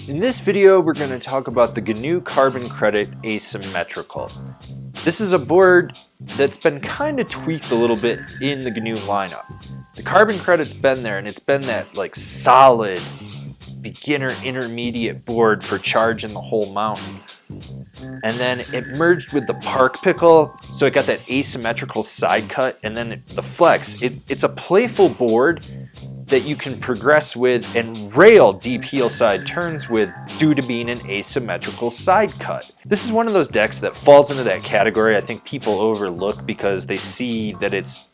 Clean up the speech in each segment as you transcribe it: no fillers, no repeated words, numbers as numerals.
In this video, we're going to talk about the GNU Carbon Credit Asymmetrical. This is a board that's been kind of tweaked a little bit in the GNU lineup. The Carbon Credit's been there, and it's been that like solid beginner intermediate board for charging the whole mountain. And then it merged with the Park Pickle, so it got that asymmetrical side cut, and then the Flex. It's a playful board that you can progress with and rail deep heel side turns with due to being an asymmetrical side cut. This is one of those decks that falls into that category I think people overlook because they see that it's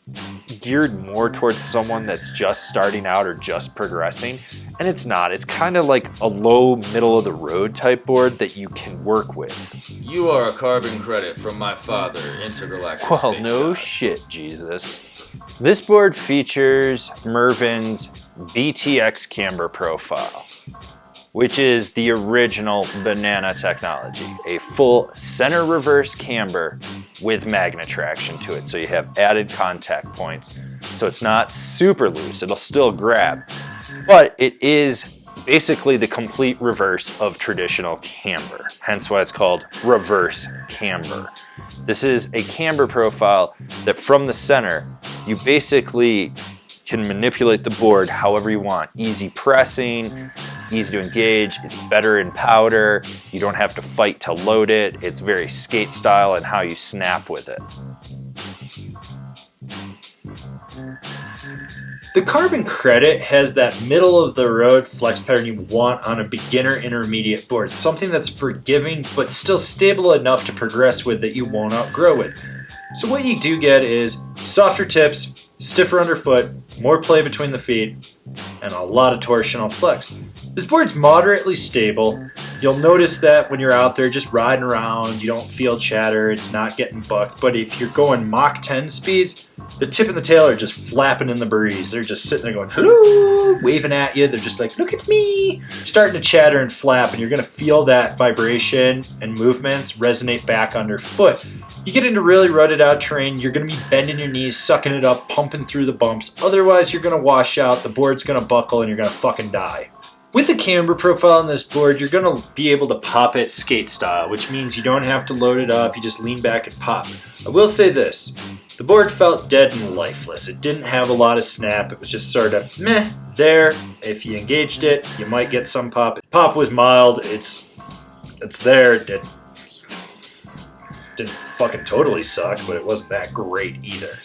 geared more towards someone that's just starting out or just progressing, and it's not. It's kind of like a low middle of the road type board that you can work with. You are a carbon credit from my father, Intergalactic Well, Space no God. shit, Jesus. This board features Mervin's BTX camber profile, which is the original banana technology, a full center reverse camber with magnet traction to it. So you have added contact points. So it's not super loose, it'll still grab, but it is basically the complete reverse of traditional camber, hence why it's called reverse camber. This is a camber profile that from the center, you basically can manipulate the board however you want. Easy pressing, easy to engage, it's better in powder, you don't have to fight to load it, it's very skate style and how you snap with it. The Carbon Credit has that middle of the road flex pattern you want on a beginner intermediate board. Something that's forgiving but still stable enough to progress with that you won't outgrow it. So what you do get is softer tips, stiffer underfoot, more play between the feet, and a lot of torsional flex. This board's moderately stable. You'll notice that when you're out there just riding around, you don't feel chatter, it's not getting bucked, but if you're going Mach 10 speeds, the tip and the tail are just flapping in the breeze. They're just sitting there going, hello, waving at you. They're just like, look at me. Starting to chatter and flap, and you're gonna feel that vibration and movements resonate back underfoot. You get into really rutted out terrain, you're gonna be bending your knees, sucking it up, pumping through the bumps. Otherwise, you're gonna wash out, the board's gonna buckle, and you're gonna fucking die. With the camber profile on this board, you're going to be able to pop it skate style, which means you don't have to load it up, you just lean back and pop. I will say this, the board felt dead and lifeless. It didn't have a lot of snap, it was just sort of meh there. If you engaged it, you might get some pop. Pop was mild, it's there. It didn't fucking totally suck, but it wasn't that great either.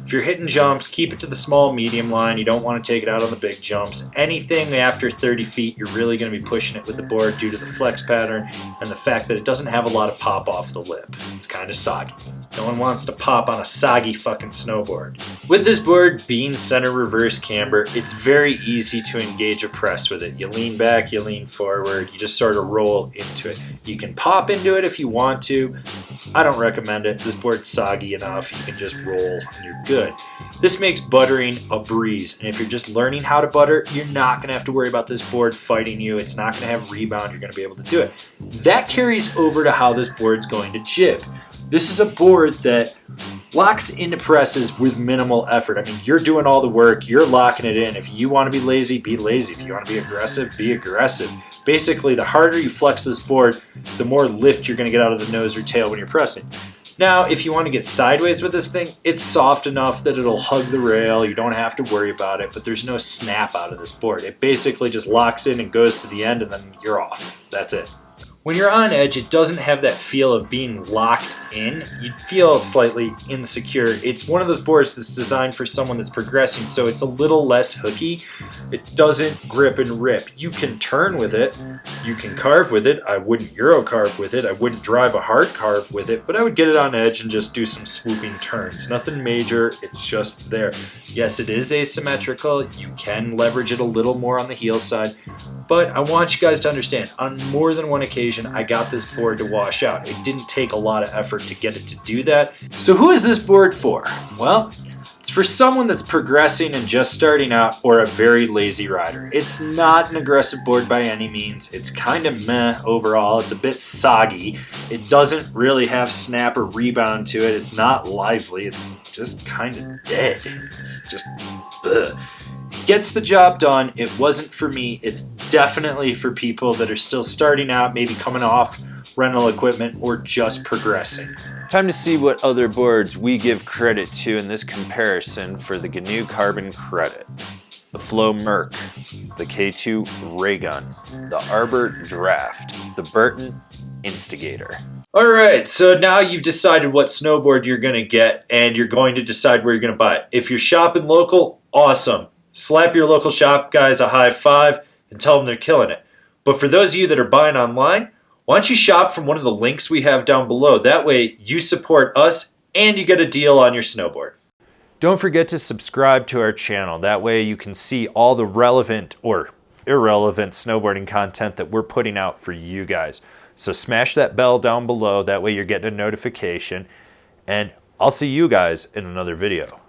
If you're hitting jumps, keep it to the small medium line. You don't want to take it out on the big jumps. Anything after 30 feet, you're really going to be pushing it with the board due to the flex pattern and the fact that it doesn't have a lot of pop off the lip. It's kind of soggy. No one wants to pop on a soggy fucking snowboard. With this board being center reverse camber, it's very easy to engage a press with it. You lean back, you lean forward, you just sort of roll into it. You can pop into it if you want to. I don't recommend it. This board's soggy enough. You can just roll and you're good. This makes buttering a breeze, and if you're just learning how to butter, you're not going to have to worry about this board fighting you. It's not going to have rebound. You're going to be able to do it. That carries over to how this board's going to jib. This is a board that locks into presses with minimal effort. I mean, you're doing all the work, you're locking it in. If you want to be lazy, be lazy. If you want to be aggressive, be aggressive. Basically, the harder you flex this board, the more lift you're going to get out of the nose or tail when you're pressing. Now, if you want to get sideways with this thing, it's soft enough that it'll hug the rail. You don't have to worry about it, but there's no snap out of this board. It basically just locks in and goes to the end, and then you're off. That's it. When you're on edge, it doesn't have that feel of being locked in. You feel slightly insecure. It's one of those boards that's designed for someone that's progressing, so it's a little less hooky. It doesn't grip and rip. You can turn with it. You can carve with it. I wouldn't Euro carve with it. I wouldn't drive a hard carve with it, but I would get it on edge and just do some swooping turns. Nothing major. It's just there. Yes, it is asymmetrical. You can leverage it a little more on the heel side, but I want you guys to understand, on more than one occasion, I got this board to wash out. It didn't take a lot of effort to get it to do that. So who is this board for? Well, it's for someone that's progressing and just starting out, or a very lazy rider. It's not an aggressive board by any means. It's kind of meh overall. It's a bit soggy. It doesn't really have snap or rebound to it. It's not lively. It's just kind of dead. It's just ugh. Gets the job done. It wasn't for me. It's definitely for people that are still starting out, maybe coming off rental equipment or just progressing. Time to see what other boards we give credit to in this comparison for the GNU Carbon Credit. The Flow Merc, the K2 Raygun, the Arbor Draft, the Burton Instigator. All right, so now you've decided what snowboard you're going to get, and you're going to decide where you're going to buy it. If you're shopping local, awesome. Slap your local shop guys a high five and tell them they're killing it. But for those of you that are buying online, why don't you shop from one of the links we have down below? That way you support us and you get a deal on your snowboard. Don't forget to subscribe to our channel. That way you can see all the relevant or irrelevant snowboarding content that we're putting out for you guys. So smash that bell down below. That way you're getting a notification. And I'll see you guys in another video.